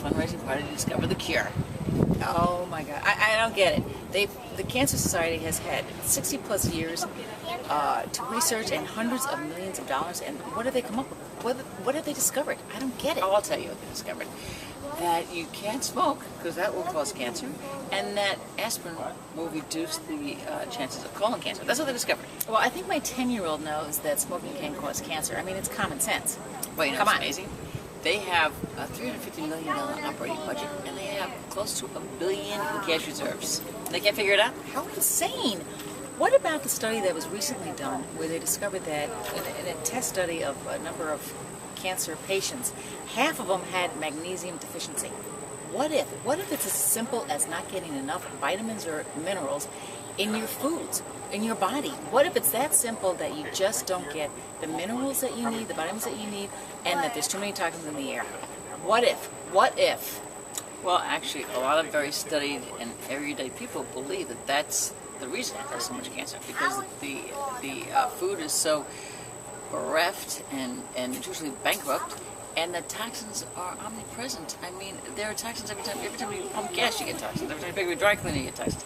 fundraising party to discover the cure. Oh my God, I don't get it. The Cancer Society has had 60 plus years to research and hundreds of millions of dollars, and what have they come up with? What have they discovered? I don't get it. Oh, I'll tell you what they discovered. That you can't smoke, because that will cause cancer, and that aspirin will reduce the chances of colon cancer. That's what they discovered. Well, I think my 10-year-old knows that smoking can cause cancer. I mean, it's common sense. Well, you know Come what's on. amazing? They have a $350 million operating budget, and they have close to $1 billion in cash reserves. They can't figure it out? How insane! What about the study that was recently done where they discovered that in a test study of a number of cancer patients, half of them had magnesium deficiency? What if it's as simple as not getting enough vitamins or minerals in your foods, in your body? What if it's that simple that you just don't get the minerals that you need, the vitamins that you need, and that there's too many toxins in the air? What if? What if? Well, actually, a lot of very studied and everyday people believe that that's the reason there's so much cancer, because the food is so bereft and usually bankrupt, and the toxins are omnipresent. I mean, there are toxins every time you pump gas, you get toxins. Every time you pick up a dry cleaner, you get toxins.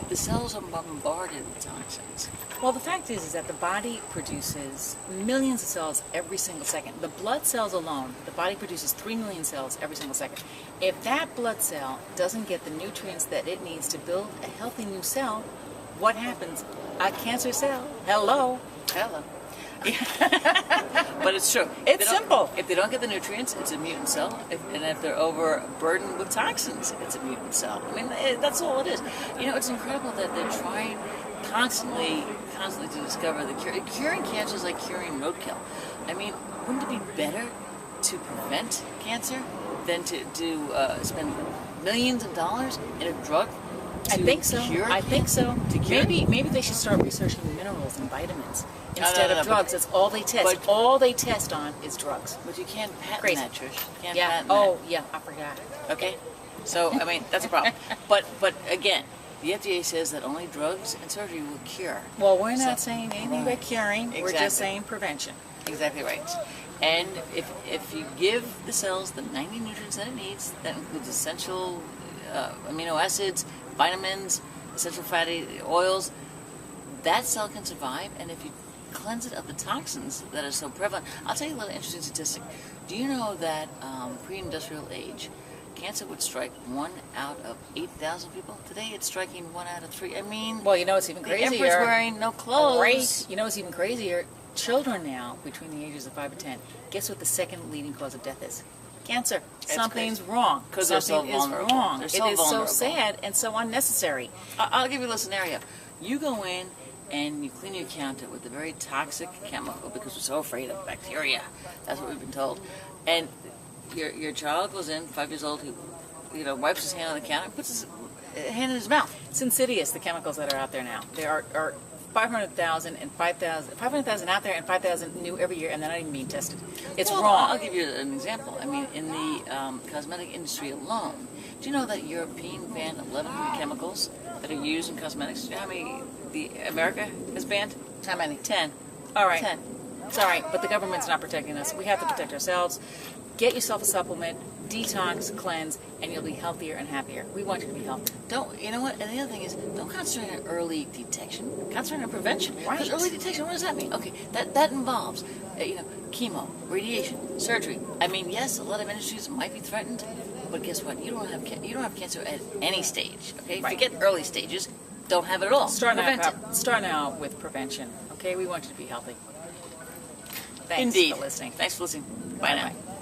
The cells are bombarded with toxins. Well, the fact is that the body produces millions of cells every single second. The blood cells alone, the body produces 3 million cells every single second. If that blood cell doesn't get the nutrients that it needs to build a healthy new cell, what happens? A cancer cell. Hello. Hello. But it's true. It's simple. If they don't get the nutrients, it's a mutant cell. And if they're overburdened with toxins, it's a mutant cell. I mean, that's all it is. You know, it's incredible that they're trying constantly to discover the cure. Curing cancer is like curing roadkill. I mean, wouldn't it be better to prevent cancer than to spend millions of dollars in a drug? I think so. I think so. Maybe they should start researching minerals and vitamins instead of drugs. That's all they test. But all they test on is drugs. But you can't patent Crazy. that, Trish. You can't Yeah. patent Oh, that. yeah. I forgot. Okay? So, I mean, that's a problem. But again, the FDA says that only drugs and surgery will cure. Well, we're not saying anything about curing. We're Exactly. just saying prevention. Exactly right. And if you give the cells the 90 nutrients that it needs, that includes essential amino acids, vitamins, essential fatty oils, that cell can survive. And if you cleanse it of the toxins that are so prevalent, I'll tell you a little interesting statistic. Do you know that pre-industrial age, cancer would strike 1 out of 8,000 people? Today it's striking 1 out of 3. I mean, Well, you know it's even the crazier. emperor's wearing no clothes. Right. You know it's even crazier. Children now, between the ages of 5 and 10, guess what the second leading cause of death is? Cancer. Something's crazy. wrong. 'Cause they're so Something is vulnerable. wrong. They're It so is so vulnerable. sad and so unnecessary. I'll give you a little scenario. You go in and you clean your counter with a very toxic chemical because we're so afraid of bacteria. That's what we've been told. And your child goes in, 5 years old, who wipes his hand on the counter, puts his hand in his mouth. It's insidious, the chemicals that are out there now. There are 500,000 and 500,000 out there and 5,000 new every year, and they're not even being tested. It's Well, wrong. I'll give you an example. I mean, in the cosmetic industry alone, do you know that European banned 11 chemicals that are used in cosmetics? Do you know how many America has banned? How many? 10. All right. 10. It's all right, but the government's not protecting us. We have to protect ourselves. Get yourself a supplement, detox, cleanse, and you'll be healthier and happier. We want you to be healthy. You know what? And the other thing is, don't concentrate on early detection. Concentrate on prevention. Right. Because early detection, what does that mean? Okay, that involves, chemo, radiation, surgery. I mean, yes, a lot of industries might be threatened, but guess what? You don't have cancer at any stage. Okay, Right. forget early stages. Don't have it at all. Start Prevent it. now with prevention. Okay, we want you to be healthy. Thanks Indeed. for listening. Thanks for listening. Bye now. Bye-bye.